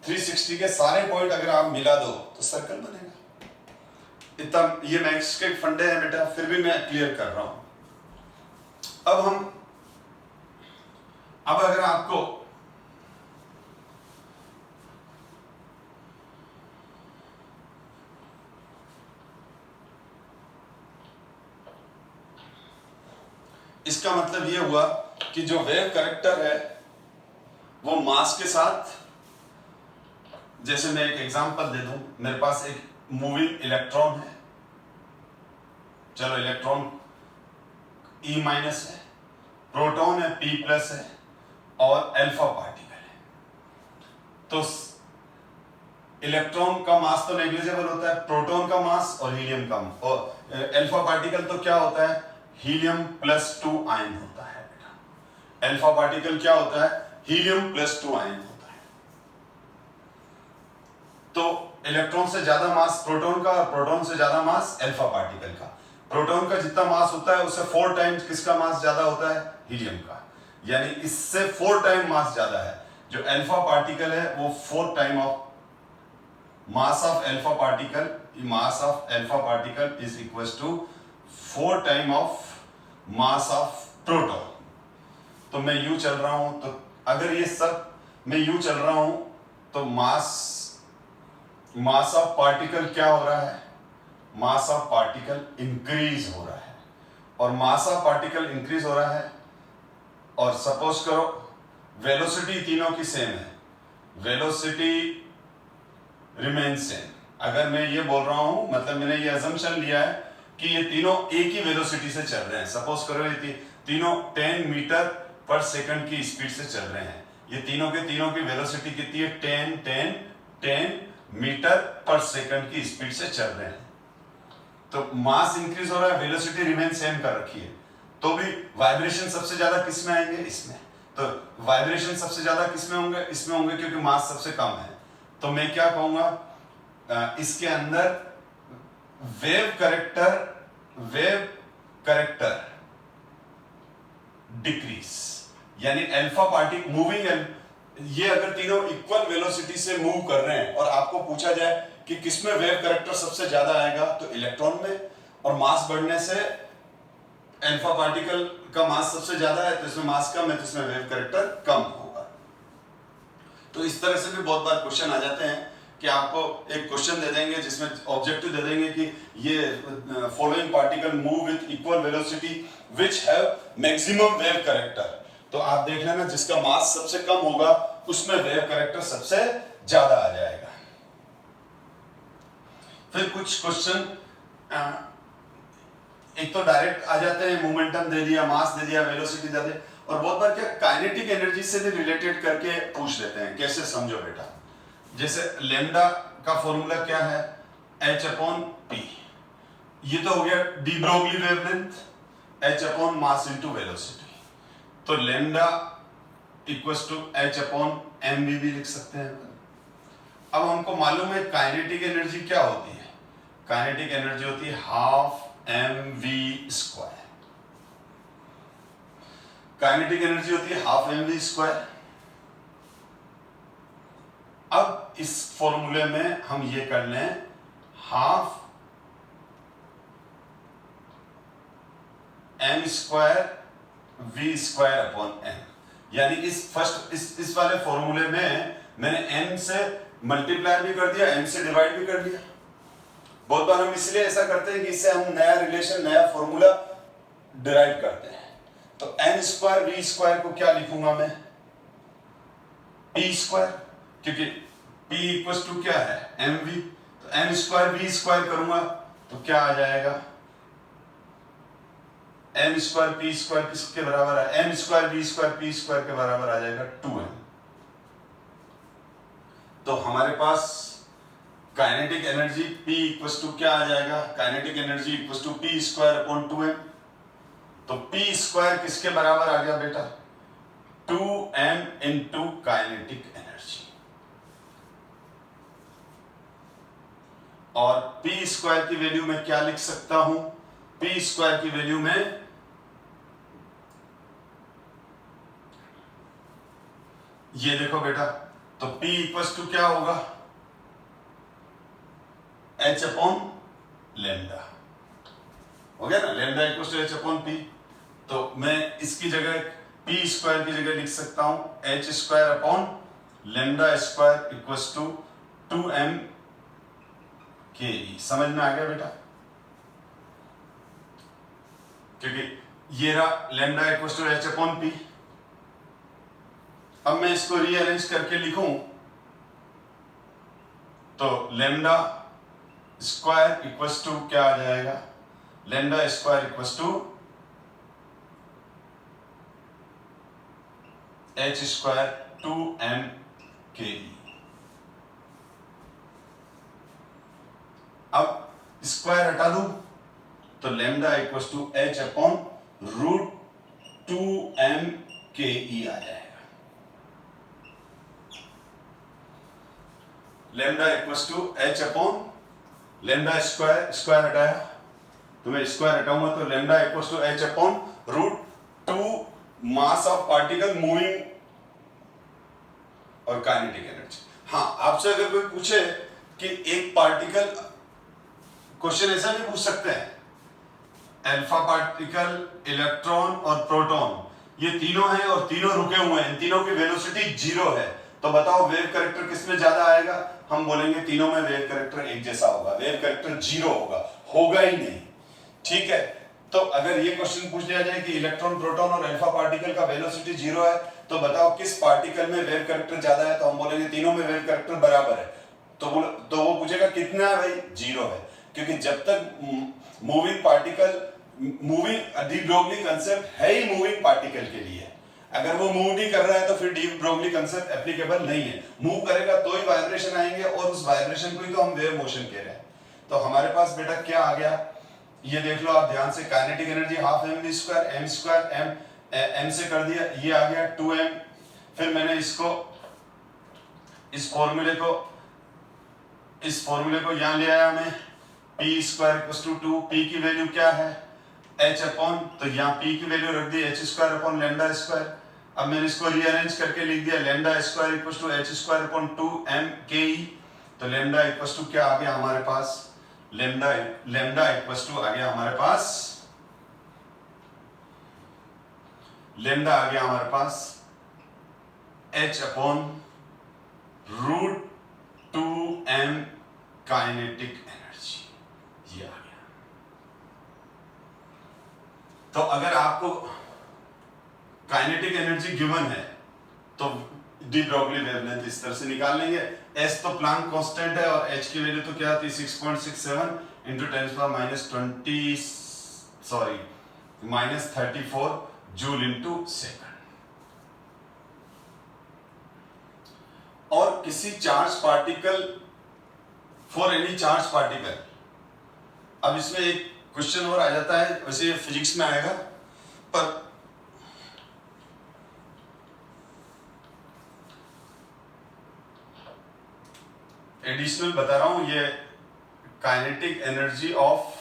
360 के सारे पॉइंट अगर आप मिला दो, तो सर्कल बनेगा। इतना ये मैथ्स के फंडे हैं बेटा, फिर भी मैं क्लियर कर रहा हूं। अब अगर आपको इसका मतलब ये हुआ कि जो वेव करेक्टर है वो मास के साथ, जैसे मैं एक एग्जांपल दे दूं, मेरे पास एक मूविंग इलेक्ट्रॉन है, चलो इलेक्ट्रॉन E- है, प्रोटॉन है P+ है, और अल्फा पार्टिकल है। तो इलेक्ट्रॉन का मास तो नेग्लिजिबल होता है, प्रोटॉन का मास और हीलियम का, और अल्फा पार्टिकल तो क्या होता है, He+2 आयन होता है बेटा। अल्फा पार्टिकल क्या होता है, He+2 आयन होता है। तो इलेक्ट्रॉन से ज्यादा मास प्रोटॉन का, और प्रोटॉन से ज्यादा मास अल्फा पार्टिकल का। प्रोटॉन का जितना मास होता है उससे 4 टाइम्स किसका मास ज्यादा होता है, हीलियम का, यानी इससे 4 टाइम मास ज्यादा है। जो अल्फा पार्टिकल है वो 4 time of mass of alpha particle, mass of alpha particle is equal to 4 time of mass of proton. तो मैं यूं चल रहा हूं, तो अगर ये सब मैं यूं चल रहा हूं, तो मास ऑफ पार्टिकल क्या हो रहा है, मास ऑफ पार्टिकल इंक्रीज हो रहा है। और मास ऑफ पार्टिकल इंक्रीज हो रहा है, और सपोज करो वेलोसिटी तीनों की सेम है, वेलोसिटी रिमेन सेम। अगर मैं ये बोल रहा हूं, मतलब मैंने ये अजम्पशन लिया है कि ये तीनों एक ही वेलोसिटी से चल रहे हैं। सपोज करो ये तीनों 10 मीटर पर सेकंड की स्पीड से चल रहे हैं। ये तीनों की वेलोसिटी कितनी है, 10 मीटर पर सेकंड की स्पीड से चल रहे हैं। तो मास इंक्रीज हो रहा है, वेलोसिटी रिमेन सेम कर रखी है। तो भी वाइब्रेशन सबसे ज्यादा किस में आएंगे, इसमें। तो वाइब्रेशन सबसे ज्यादा किस में होंगे, इसमें होंगे, क्योंकि मास सबसे कम है। तो मैं क्या कहूंगा, इसके अंदर वेव करेक्टर डिक्रीज, यानी अल्फा पार्टिकल मूविंग, ये अगर तीनों इक्वल वेलोसिटी से मूव कर रहे हैं और आपको पूछा जाए कि किसमें वेव करेक्टर सबसे ज्यादा आएगा, तो इलेक्ट्रॉन में, और मास बढ़ने से अल्फा पार्टिकल का मास सबसे ज्यादा है, तो इसमें मास कम है, तो इसमें वेव करेक्टर कम होगा। तो इस तरह से भी बहुत बार क्वेश्चन आ जाते हैं कि आपको एक क्वेश्चन दे देंगे जिसमें ऑब्जेक्टिव दे देंगे कि ये following particle move with equal velocity which have maximum wave character. तो आप देख लेना, जिसका मास सबसे कम होगा उसमें वेव करेक्टर सबसे ज्यादा आ जाएगा। फिर कुछ क्वेश्चन एक तो डायरेक्ट आ जाते हैं, मोमेंटम दे दिया, मास दे दिया, वेलोसिटी दे दिया, और बहुत बार क्या काइनेटिक एनर्जी से भी रिलेटेड करके पूछ लेते हैं। कैसे, समझो बेटा। जैसे लेमडा का फॉर्मूला क्या है, H/P। ये तो हो गया डी ब्रोगली वेवलेंथ, H/मास इनटू वेलोसिटी। तो लेमडा इक्वल्स टू H/mv भी लिख सकते हैं। अब हमको मालूम है काइनेटिक एनर्जी क्या होती है। काइनेटिक एनर्जी होती है ½ mv²। काइनेटिक एनर्जी होती है ½ mv²। अब इस फॉर्मूले में हम ये कर लें ½ m²v²/m, यानी इस वाले फॉर्मूले में मैंने m से मल्टीप्लाई भी कर दिया, m से डिवाइड भी कर दिया। बहुत बार हम इसलिए ऐसा करते हैं कि इससे हम नया रिलेशन, नया फॉर्मूला डिराइव करते हैं। तो m²v² को क्या लिखूंगा मैं, p², क्योंकि p इक्वल्स टू क्या है, mv। तो m²v² करूंगा तो क्या आ जाएगा, m²p² किसके बराबर है, m²v²p² के बराबर आ जाएगा 2m। तो हमारे पास kinetic energy P equals to क्या आ जाएगा, kinetic energy equals to p²/2m। तो p² किसके बराबर आ गया बेटा, 2m इंटू काइनेटिक एनर्जी। और p² की वैल्यू में क्या लिख सकता हूं, p² की वैल्यू में ये देखो बेटा, तो P इक्वल्स टू क्या होगा, H/λ हो गया ना, लैम्डा इक्वल्स टू H/P। तो मैं इसकी जगह p² की जगह लिख सकता हूं H²/λ² equals to 2m ke। समझ में आ गया बेटा, क्योंकि ये रहा लैम्डा इक्वल्स टू H/P। अब मैं इसको रीअरेंज करके लिखूं तो λ² इक्वल्स टू क्या आ जाएगा, λ² equals to H² 2m ke। अब स्क्वायर हटा दूं तो lambda equals to H/√2m ke आ जाएगा। लैम्डा इक्वल्स टू H/λ² हटाया तो मैं स्क्वायर हटाऊंगा तो lambda equals to H/√2 mass of particle moving और काइनेटिक एनर्जी। हाँ, आपसे अगर कोई पूछे कि एक पार्टिकल, क्वेश्चन ऐसा भी पूछ सकते हैं, अल्फा पार्टिकल, इलेक्ट्रॉन और प्रोटॉन, ये तीनों हैं और तीनों रुके हुए हैं, इन तीनों की वेलोसिटी 0 है, तो बताओ वेव करेक्टर किसमें ज्यादा आएगा। हम बोलेंगे तीनों में वेव करेक्टर एक जैसा होगा, वेव करेक्टर 0 होगा ही नहीं। ठीक है, तो अगर ये क्वेश्चन पूछ लिया जाए कि इलेक्ट्रॉन, प्रोटॉन और अल्फा पार्टिकल का वेलोसिटी 0 है, तो बताओ किस पार्टिकल में वेव करेक्टर ज्यादा है, तो हम बोलेंगे तीनों में वेव करेक्टर बराबर है। तो वो पूछेगा कितना है भाई, 0 है, क्योंकि जब तक moving particle, moving D Broglie concept है ही मूविंग पार्टिकल के लिए। अगर वो मूव नहीं कर रहा है तो फिर डी ब्रोगली कंसेप्ट एप्लीकेबल नहीं है। मूव करेगा तो ही वाइब्रेशन आएंगे और उस वाइब्रेशन को ही तो हम वेव मोशन कह रहे हैं। तो हमारे पास बेटा क्या आ गया, ये देख लो आप ध्यान से, kinetic energy half M square M से कर दिया, ये आ गया 2m। फिर मैंने इस फॉर्मूले को यहां ले आया मैं, P square equals to 2, P की वैल्यू क्या है h अपॉन, तो यहाँ p की वैल्यू रख दी h square upon lambda square. अब मैंने इसको रीअरेंज करके लिख दिया lambda square equals to h square upon 2m ke, तो लैम्डा इक्वल्स टू क्या आ गया हमारे पास, लैम्डा इक्वल्स टू आ गया हमारे पास, लैम्डा आ गया हमारे पास h upon root 2m kinetic energy, ये आ गया। तो अगर आपको काइनेटिक एनर्जी गिवन है तो डी ब्रॉगली वेवलेंथ इस तरह से निकाल लेंगे। s तो प्लांक कांस्टेंट है और h की वैल्यू तो क्या थी 6.67 इंटू 10 -34 जूल इंटू सेकंड। और किसी charge particle, for any charge particle, अब इसमें एक क्वेश्चन और आ जाता है, वैसे ये फिजिक्स में आएगा पर एडिशनल बता रहा हूं, ये kinetic energy of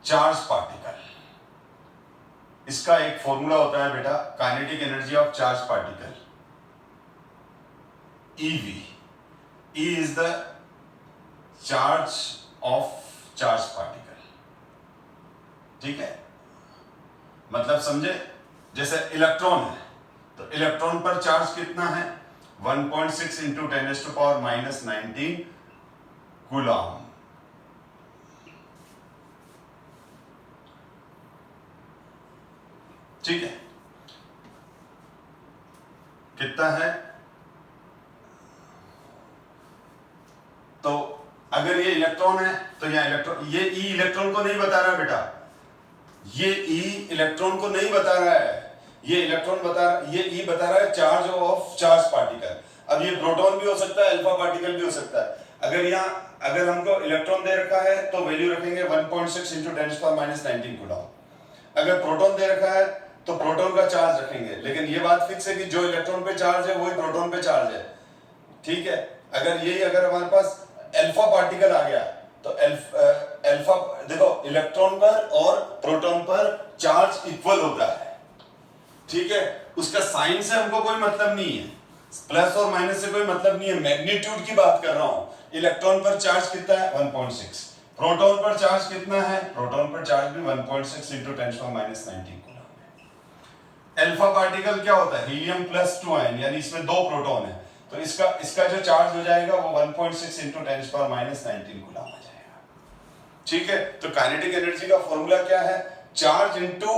charge particle, इसका एक फॉर्मूला होता है बेटा, kinetic energy of charge particle EV, E is the charge of charge particle, ठीक है, मतलब समझे, जैसे इलेक्ट्रॉन है तो इलेक्ट्रॉन पर चार्ज कितना है 1.6 इंटू 10⁻⁻19 कूलम, ठीक है, कितना है। तो अगर ये इलेक्ट्रॉन है तो यहाँ इलेक्ट्रॉन, ये ई इलेक्ट्रॉन को नहीं बता रहा बेटा, ये ई इलेक्ट्रॉन को नहीं बता रहा है, ये इलेक्ट्रॉन ये ई बता रहा है चार्ज ऑफ चार्ज पार्टिकल। अब ये प्रोटॉन भी हो सकता है, अल्फा पार्टिकल भी हो सकता है। अगर हमको इलेक्ट्रॉन दे रखा है तो वैल्यू रखेंगे 1.6 इंटू 10⁻⁻19 कूलम। अगर प्रोटॉन दे रखा है तो प्रोटॉन का चार्ज रखेंगे, लेकिन ये बात फिक्स है कि जो इलेक्ट्रॉन पे चार्ज है वही प्रोटॉन पे चार्ज है, ठीक है। अगर हमारे पास अल्फा पार्टिकल आ गया तो अल्फा देखो, इलेक्ट्रॉन पर और प्रोटॉन पर चार्ज इक्वल होता है, ठीक है, उसका साइन से हमको कोई मतलब नहीं है, प्लस और माइनस से कोई मतलब नहीं है, मैग्नीट्यूड की बात कर रहा हूं। इलेक्ट्रॉन पर चार्ज कितना है 1.6, प्रोटॉन पर चार्ज कितना है, प्रोटॉन पर चार्ज भी 1.6 इंटू 10⁻⁻19 कूलम है। अल्फा पार्टिकल क्या होता है, हीलियम प्लस 2 आयन, यानी इसमें 2 प्रोटॉन है, तो इसका जो चार्ज हो जाएगा वो 1.6 इंटू 10⁻⁻19 कूलम आ जाएगा, ठीक है। तो काइनेटिक एनर्जी का फॉर्मूला क्या है, चार्ज इनटू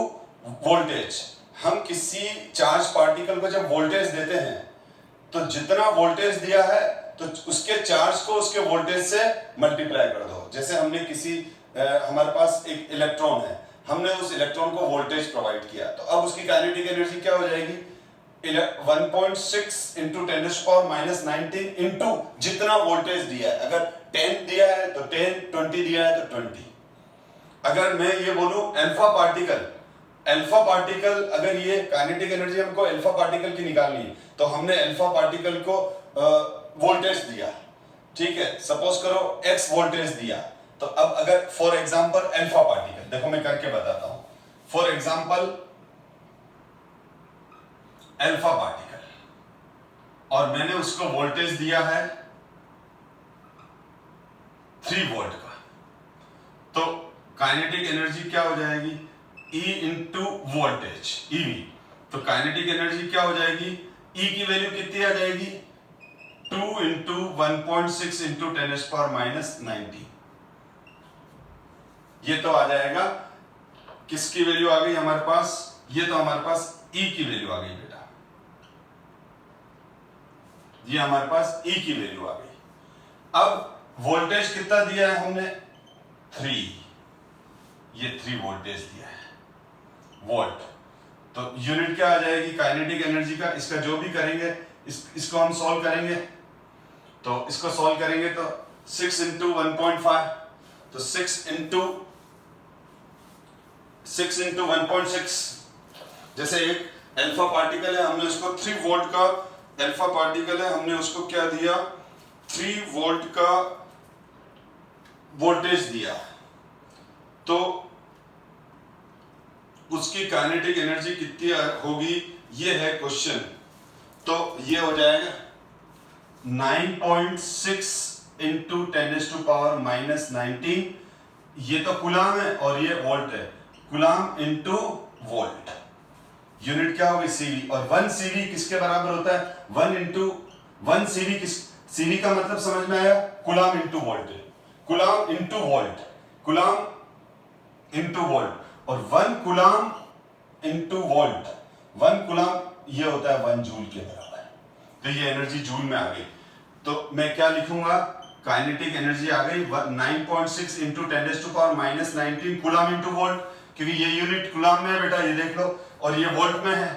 वोल्टेज। हम किसी चार्ज पार्टिकल को जब वोल्टेज देते हैं तो जितना वोल्टेज दिया है तो उसके चार्ज को उसके वोल्टेज से मल्टीप्लाई कर दो। जैसे हमने हमारे पास एक इलेक्ट्रॉन है, हमने उस इलेक्ट्रॉन को वोल्टेज प्रोवाइड किया, तो अब उसकी काइनेटिक एनर्जी क्या हो जाएगी 1.6 इंटू 10⁻⁻19 इंटू जितना वोल्टेज दिया है। अगर 10 दिया है तो 10, 20 दिया है तो 20। अगर मैं ये बोलूं अल्फा पार्टिकल, अगर ये काइनेटिक एनर्जी हमको अल्फा पार्टिकल की निकालनी है तो हमने अल्फा पार्टिकल को वोल्टेज दिया, ठीक है, सपोज करो x वोल्टेज दिया, तो अब अगर फॉर एग्जांपल अल्फा पार्टिकल, देखो मैं करके बताता हूं, फॉर एग्जांपल अल्फा पार्टिकल और मैंने उसको वोल्टेज दिया है 3 वोल्ट का, तो काइनेटिक एनर्जी क्या हो जाएगी E इंटू वोल्टेज EV। तो काइनेटिक एनर्जी क्या हो जाएगी, E की वैल्यू कितनी आ जाएगी 2 इंटू 1.6 इंटू 10⁻⁻19। ये तो आ जाएगा, किसकी वैल्यू आ गई हमारे पास, ये तो हमारे पास E की वैल्यू आ गई बेटा, ये हमारे पास E की वैल्यू आ गई। अब वोल्टेज कितना दिया है हमने 3, ये 3 वोल्टेज दिया है वोल्ट, तो यूनिट क्या आ जाएगी काइनेटिक एनर्जी का, इसका जो भी करेंगे इसको हम सॉल्व करेंगे, तो इसको सॉल्व करेंगे तो 6 इंटू 1.5, तो 6 इंटू 6 इंटू 1.6, जैसे एक अल्फा पार्टिकल है, हमने उसको 3 वोल्ट का अल्फा पार्टिकल है, हमने उसको क्या दिया, 3 वोल्ट का वोल्टेज दिया, तो उसकी काइनेटिक एनर्जी कितनी होगी, ये है क्वेश्चन। तो ये हो जाएगा 9.6 इंटू 10⁻⁻19, ये तो कुलाम है और ये वोल्ट है, कुलाम इंटू वोल्ट, यूनिट क्या होगी सीवी, और 1 सीवी किसके बराबर होता है, 1 इंटू 1 सीवी, किस सीवी का मतलब समझ में आया, कुलाम into volt, कुलाम into volt, कुलाम into volt, और 1 कुलाम इंटू वोल्ट, 1 कुलाम ये होता है 1 जूल के बराबर, तो ये एनर्जी जूल में आ गई। तो मैं क्या लिखूंगा, काइनेटिक एनर्जी आ गई 9.6 इंटू 10⁻⁻19 कुलाम इंटू वोल्ट, क्योंकि ये यूनिट कुलाम में है बेटा, ये देख लो, और ये वोल्ट में है,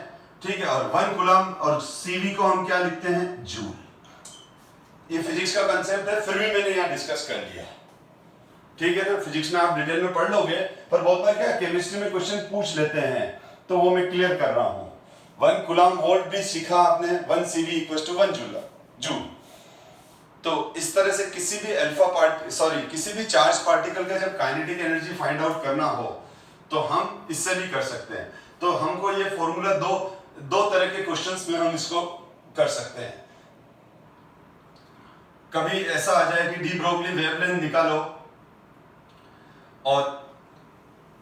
ठीक है, और 1 कुलाम, और सीवी को हम क्या लिखते हैं, जूल। ये फिजिक्स का कंसेप्ट है, फिर भी मैंने यहाँ डिस्कस कर लिया, ठीक है ना। फिजिक्स में आप डिटेल में पढ़ लोगे, पर बहुत बार क्या केमिस्ट्री में क्वेश्चन पूछ लेते हैं, तो वो मैं क्लियर कर रहा हूं। 1 कुलाम वोल्ट भी सीखा आपने, 1 सीवी इक्वल टू 1 जूल। तो इस तरह से किसी भी किसी भी चार्ज पार्टिकल का जब काइनेटिक एनर्जी फाइंड आउट करना हो, तो हम इससे भी कर सकते हैं। तो हमको ये फॉर्मूला दो तरह के क्वेश्चंस में हम इसको कर सकते हैं। कभी ऐसा आ जाए कि डी ब्रोगली वेवलेंथ निकालो, और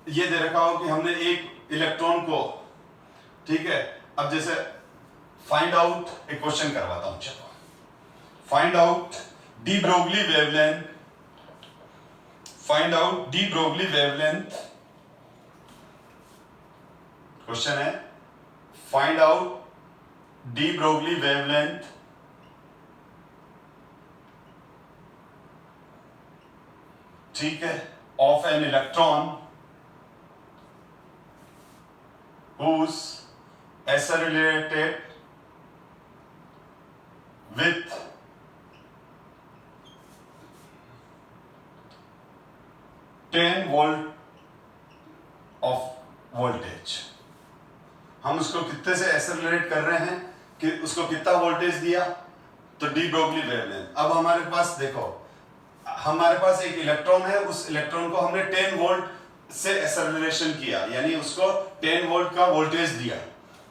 ये दे रखा हो कि हमने एक इलेक्ट्रॉन को, ठीक है, अब जैसे फाइंड आउट, एक क्वेश्चन करवाता हूं, चलो, find out de Broglie wavelength, find out de Broglie wavelength, question है find out de Broglie wavelength ठीक है of an electron whose accelerated with 10 volt of voltage। हम उसको कितने से एक्सेलरेट कर रहे हैं कि उसको कितना वोल्टेज दिया, तो डी ब्रोगली वेवलेंथ। अब हमारे पास देखो, हमारे पास एक इलेक्ट्रॉन है, उस इलेक्ट्रॉन को हमने 10 वोल्ट से एक्सेलरेशन किया, यानी उसको 10 वोल्ट का वोल्टेज दिया,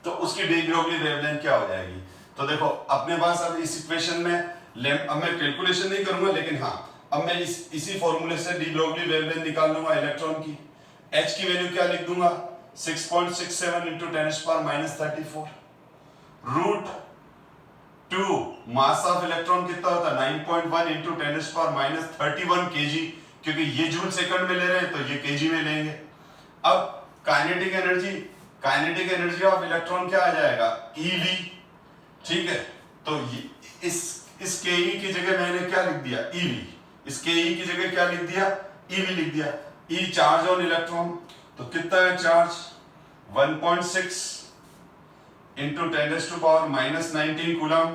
तो उसकी डी ब्रोगली वेवलेंथ क्या हो जाएगी। तो देखो अपने पास अब इस इक्वेशन में, अब मैं कैलकुलेशन नहीं करूंगा, लेकिन हाँ अब मैं इसी फॉर्मूले से डी ब्रोगली वेवलेंथ निकाल लूंगा इलेक्ट्रॉन की। H की वैल्यू क्या लिख दूंगा, 6.67 into 10⁻⁻34 root 2 mass of electron कितना होता है 9.1 इंटू 10⁻31 kg, क्योंकि ये जूल सेकंड में ले रहे हैं तो ये केजी में लेंगे। अब काइनेटिक एनर्जी ऑफ इलेक्ट्रॉन क्या आ जाएगा, EV, ठीक है। तो इस KE की जगह मैंने क्या लिख दिया, EV, इस KE की जगह क्या लिख दिया, EV लिख दिया। E चार्ज ऑन इलेक्ट्रॉन, तो कितना है चार्ज 1.6 इंटू 10⁻⁻19 कूलम,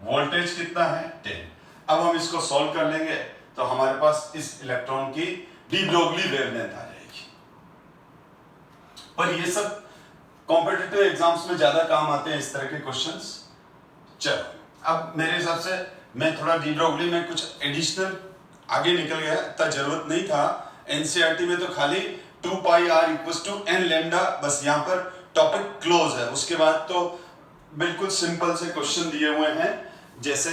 वोल्टेज कितना है 10। अब हम इसको सॉल्व कर लेंगे तो हमारे पास इस इलेक्ट्रॉन की डी ब्रोगली वेवलेंथ आ जाएगी। पर ये सब कॉम्पिटिटिव एग्जाम्स में ज्यादा काम आते हैं इस तरह के क्वेश्चंस। चलो अब मेरे हिसाब से मैं थोड़ा डी ब्रोगली में कुछ एडिशनल आगे निकल गया, इतना जरूरत नहीं था। एनसीईआरटी में तो खाली 2πr = n लैम्डा, बस यहाँ पर टॉपिक क्लोज है। उसके बाद तो बिल्कुल सिंपल से क्वेश्चन दिए हुए हैं, जैसे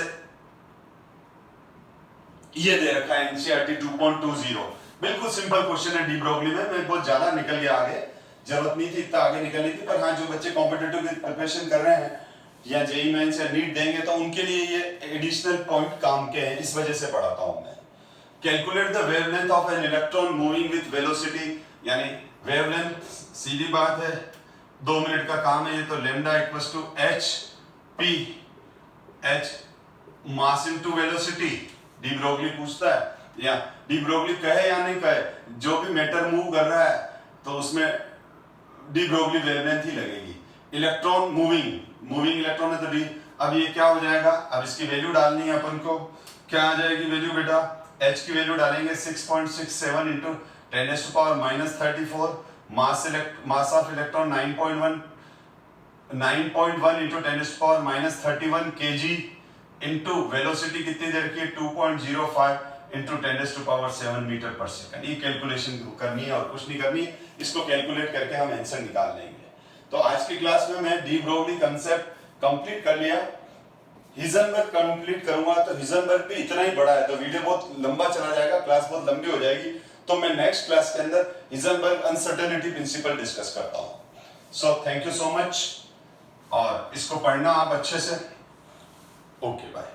ये दे रखा है एनसीईआरटी 2.20, बिल्कुल सिंपल क्वेश्चन है डी ब्रोगली में। मैं बहुत ज्यादा निकल गया आगे, जरूरत नहीं थी इतना आगे निकलने की, पर हाँ जो बच्चे कॉम्पिटिटिव की प्रिपरेशन कर रहे हैं या जेईई मेंस या नीट देंगे तो उनके लिए ये एडिशनल पॉइंट काम के हैं, इस वजह से पढ़ाता हूं मैं। Calculate the wavelength of an electron moving with velocity, यानी वेवलेंथ सीधी बात है 2 मिनट का काम है ये, तो लैम्डा = h/p, h मास इनटू वेलोसिटी। डी ब्रोगली पूछता है या डी ब्रोगली कहे या नहीं कहे, जो भी मैटर मूव कर रहा है तो उसमें डी ब्रोगली वेवलेंथ ही लगेगी। इलेक्ट्रॉन मूविंग इलेक्ट्रॉन है तो डी। अब ये क्या हो जाएगा, अब इसकी वैल्यू डालनी है अपन को, क्या आ जाएगी वैल्यू बेटा, h की वैल्यू डालेंगे 6.67 into 10⁻⁻34, mass of electron 9.1 into 10⁻31 kg into velocity कितनी देर की है 2.05 into 10⁻7 मीटर पर सेकंड। ये कैलकुलेशन करनी है और कुछ नहीं करनी है, इसको कैलकुलेट करके हम आंसर निकाल लेंगे। तो आज की क्लास में मैं डी ब्रोगली कंसेप्ट कंप्लीट कर लिया, हिजनबर्ग कंप्लीट करूंगा। तो हिजनबर्ग भी इतना ही बड़ा है तो वीडियो बहुत लंबा चला जाएगा, क्लास बहुत लंबी हो जाएगी। तो मैं नेक्स्ट क्लास के अंदर हिजनबर्ग अनसर्टेनिटी प्रिंसिपल डिस्कस करता हूं। So thank you so much, और इसको पढ़ना आप अच्छे से। Okay bye.